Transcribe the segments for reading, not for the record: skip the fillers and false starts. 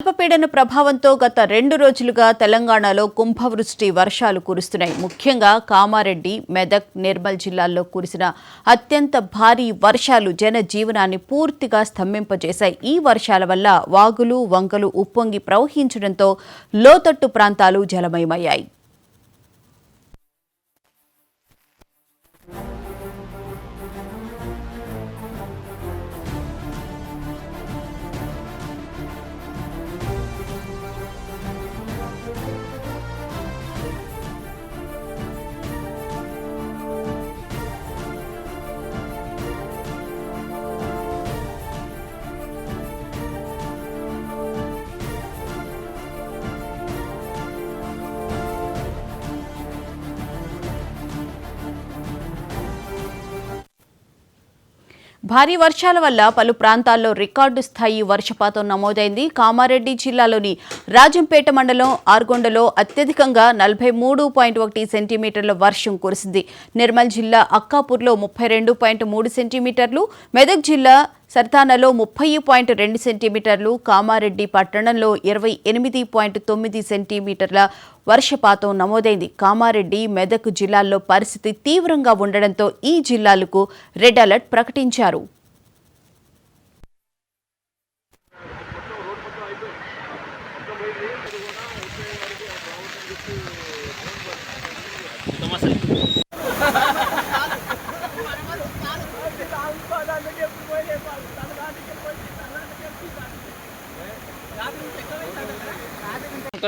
అల్పపీడన ప్రభావంతో గత 2 రోజులుగా తెలంగాణలో కుంభవృష్టి వర్షాలు కురుస్తున్నాయి. ముఖ్యంగా కామారెడ్డి, మెదక్, నిర్మల్ జిల్లాల్లో కురిసిన అత్యంత భారీ వర్షాలు జనజీవనాన్ని పూర్తిగా స్తంభింపజేశాయి. ఈ వర్షాల వల్ల వాగులు, వంకలు ఉప్పొంగి ప్రవహించడంతో లోతట్టు ప్రాంతాలు జలమయమయ్యాయి. భారీ వర్షాల వల్ల పలు ప్రాంతాల్లో రికార్డు స్థాయి వర్షపాతం నమోదైంది. కామారెడ్డి జిల్లాలోని రాజంపేట మండలం ఆర్గొండలో అత్యధికంగా 43.1 సెంటీమీటర్ల వర్షం కురిసింది. నిర్మల్ జిల్లా అక్కాపూర్లో 32.3 సెంటీమీటర్లు, మెదక్ జిల్లా సర్తానాలో 30.2 సెంటీమీటర్లు, కామారెడ్డి పట్టణంలో 28.9 సెంటీమీటర్ల వర్షపాతం నమోదైంది. కామారెడ్డి, మెదక్ జిల్లాల్లో పరిస్థితి తీవ్రంగా ఉండడంతో ఈ జిల్లాలకు రెడ్ అలర్ట్ ప్రకటించారు.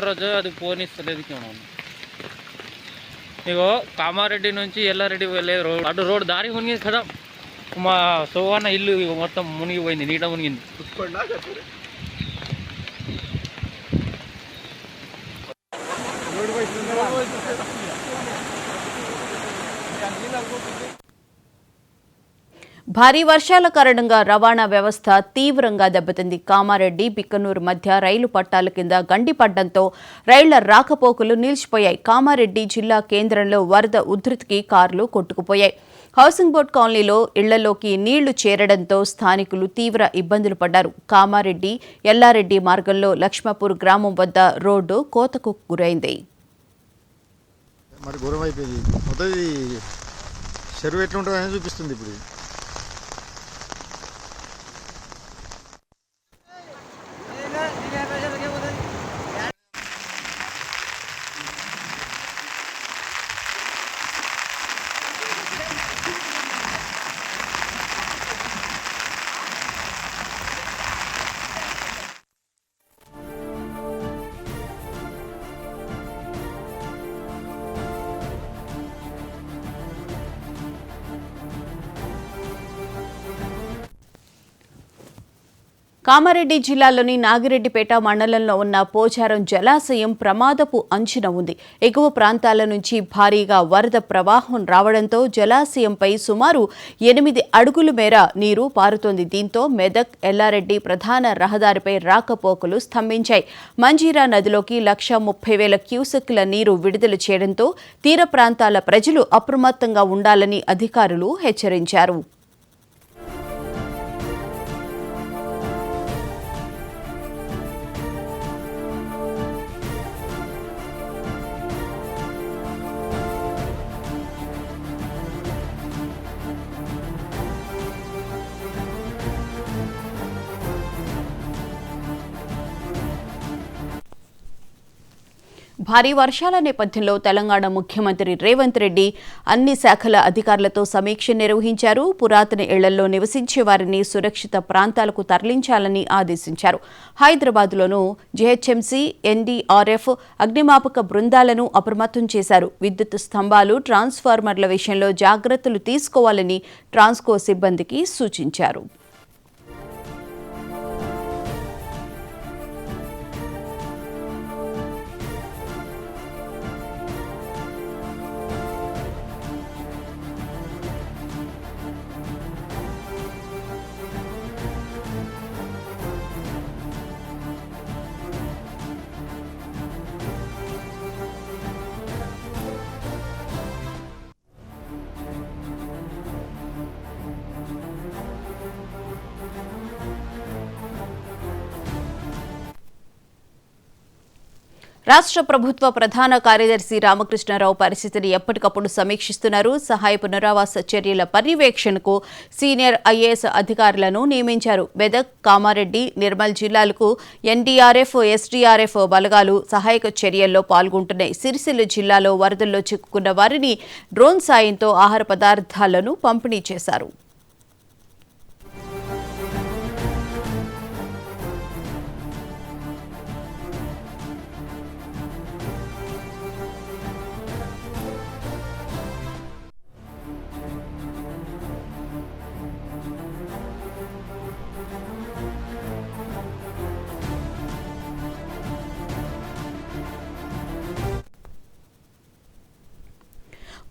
రోజు అది పోనిస్తలేదు. ఇగో కామారెడ్డి నుంచి ఎల్లారెడ్డి వెళ్ళే రోడ్ అటు రోడ్ దారి మునిగింది కదా. మా సోవన్న ఇల్లు మొత్తం మునిగిపోయింది, నీట మునిగింది. భారీ వర్షాల కారణంగా రవాణా వ్యవస్థ తీవ్రంగా దెబ్బతింది. కామారెడ్డి, బిక్కనూరు మధ్య రైలు పట్టాల కింద గండిపడ్డంతో రైళ్ల రాకపోకలు నిలిచిపోయాయి. కామారెడ్డి జిల్లా కేంద్రంలో వరద ఉధృతికి కార్లు కొట్టుకుపోయాయి. హౌసింగ్ బోర్డ్ కాలనీలో ఇళ్లలోకి నీళ్లు చేరడంతో స్థానికులు తీవ్ర ఇబ్బందులు పడ్డారు. కామారెడ్డి, ఎల్లారెడ్డి మార్గంలో లక్ష్మపూర్ గ్రామం వద్ద రోడ్డు కోతకు గురైంది. చూపిస్తుంది ఇప్పుడు. కామారెడ్డి జిల్లాలోని నాగిరెడ్డిపేట మండలంలో ఉన్న పోచారం జలాశయం ప్రమాదపు అంచున ఉంది. ఎగువ ప్రాంతాల నుంచి భారీగా వరద ప్రవాహం రావడంతో జలాశయంపై సుమారు 8 అడుగుల మేర నీరు పారుతోంది. దీంతో మెదక్, ఎల్లారెడ్డి ప్రధాన రహదారిపై రాకపోకలు స్తంభించాయి. మంజీరా నదిలోకి 1,30,000 క్యూసెక్కుల నీరు విడుదల చేయడంతో తీర ప్రాంతాల ప్రజలు అప్రమత్తంగా ఉండాలని అధికారులు హెచ్చరించారు. భారీ వర్షాల నేపథ్యంలో తెలంగాణ ముఖ్యమంత్రి రేవంత్ రెడ్డి అన్ని శాఖల అధికారులతో సమీక్ష నిర్వహించారు. పురాతన ఇళ్లలో నివసించే వారిని సురక్షిత ప్రాంతాలకు తరలించాలని ఆదేశించారు. హైదరాబాద్లోనూ జీహెచ్ఎంసీ, ఎన్డీఆర్ఎఫ్ అగ్నిమాపక బృందాలను అప్రమత్తం చేశారు. విద్యుత్ స్తంభాలు, ట్రాన్స్ఫార్మర్ల విషయంలో జాగ్రత్తలు తీసుకోవాలని ట్రాన్స్కో సిబ్బందికి సూచించారు. రాష్ట్ర ప్రభుత్వ ప్రధాన కార్యదర్శి రామకృష్ణారావు పరిస్థితిని ఎప్పటికప్పుడు సమీక్షిస్తున్నారు. సహాయ పునరావాస చర్యల పర్యవేక్షణకు సీనియర్ ఐఏఎస్ అధికారులను నియమించారు. మెదక్, కామారెడ్డి, నిర్మల్ జిల్లాలకు ఎన్డీఆర్ఎఫ్, ఎస్డీఆర్ఎఫ్ బలగాలు సహాయక చర్యల్లో పాల్గొంటున్నాయి. సిరిసిల్ల జిల్లాలో వరదల్లో చిక్కుకున్న వారిని డ్రోన్ సాయంతో ఆహార పదార్థాలను పంపిణీ చేశారు.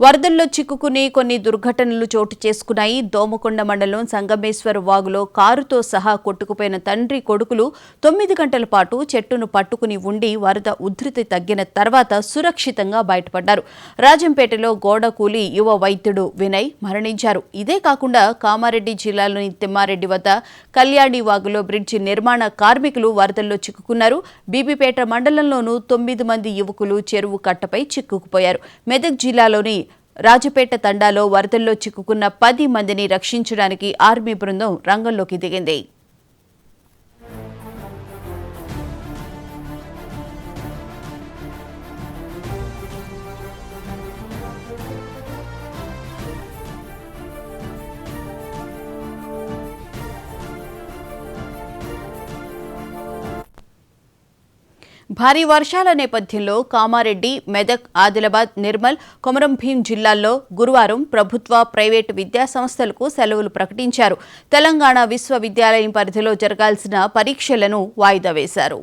వరదల్లో చిక్కుకుని కొన్ని దుర్ఘటనలు చోటు చేసుకున్నాయి. దోమకొండ మండలం సంగమేశ్వర వాగులో కారుతో సహా కొట్టుకుపోయిన తండ్రి కొడుకులు 9 గంటల పాటు చెట్టును పట్టుకుని ఉండి వరద ఉధృతి తగ్గిన తర్వాత సురక్షితంగా బయటపడ్డారు. రాజంపేటలో గోడ కూలి యువ వైద్యుడు వినయ్ మరణించారు. ఇదే కాకుండా కామారెడ్డి జిల్లాలోని తిమ్మారెడ్డి వద్ద కళ్యాణి వాగులో బ్రిడ్జి నిర్మాణ కార్మికులు వరదల్లో చిక్కుకున్నారు. బీబీపేట మండలంలోనూ 9 మంది యువకులు చెరువు కట్టపై చిక్కుకుపోయారు. మెదక్ జిల్లాలోని రాజపేట తండాలో వరదల్లో చిక్కుకున్న 10 మందిని రక్షించడానికి ఆర్మీ బృందం రంగంలోకి దిగింది. భారీ వర్షాల నేపథ్యంలో కామారెడ్డి, మెదక్, ఆదిలాబాద్, నిర్మల్, కొమరం భీం జిల్లాల్లో గురువారం ప్రభుత్వ, ప్రైవేటు విద్యాసంస్థలకు సెలవులు ప్రకటించారు. తెలంగాణ విశ్వవిద్యాలయం పరిధిలో జరగాల్సిన పరీక్షలను వాయిదా వేశారు.